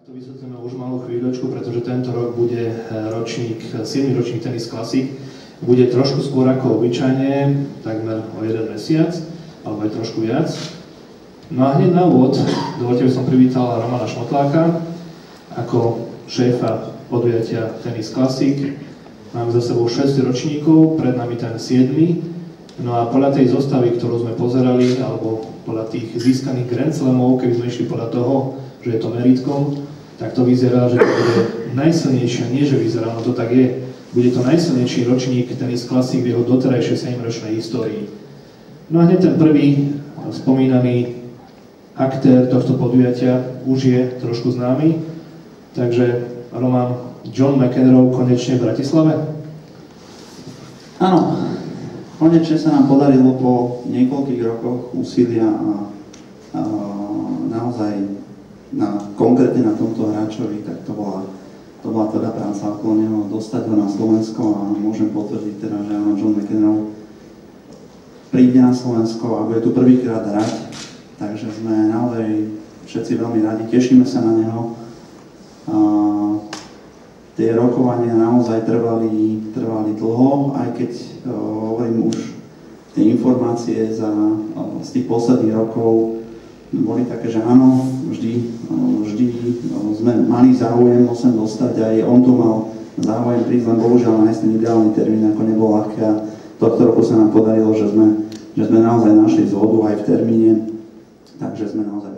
To vysvetlíme už malú chvíľočku, pretože tento rok bude 7. ročník Tennis Classic. Bude trošku skôr ako obyčajne, takmer o 1 mesiac, alebo aj trošku viac. No a hneď na úvod, dovoľte by som privítal Romana Šmotláka ako šéfa podujatia Tennis Classic. Máme za sebou 6 ročníkov, pred nami ten 7. No a podľa tej zostavy, ktorú sme pozerali, alebo podľa tých získaných Grand Slamov, keby sme išli podľa toho, že je to meritkom, tak to vyzerá, že to bude najsilnejšia, nie že vyzerá, no to tak je, bude to najsilnejší ročník Tennis Classic v jeho doterajšej 7-ročnej histórii. No a hneď ten prvý spomínaný aktér tohto podujatia už je trošku známy, takže Roman, John McEnroe konečne v Bratislave? Áno, konečne sa nám podarilo po niekoľkých rokoch úsilia a naozaj konkrétne na tomto hráčovi, tak to bola teda práca okolo neho, dostať ho na Slovensko a môžem potvrdiť teda, že áno, John McEnroe príde na Slovensko a bude tu prvýkrát hrať, takže sme naozaj všetci veľmi radi, tešíme sa na neho. Tie rokovania naozaj trvali dlho, aj keď hovorím už tie informácie z tých posledných rokov boli také, že áno, vždy sme mali záujem ho sem dostať, aj on tu mal záujem prísť, len bohužiaľ nájsť ten ideálny termín, ako nebol ľahké a tohto roku sa nám podarilo, že sme naozaj našli zhodu aj v termíne, takže sme naozaj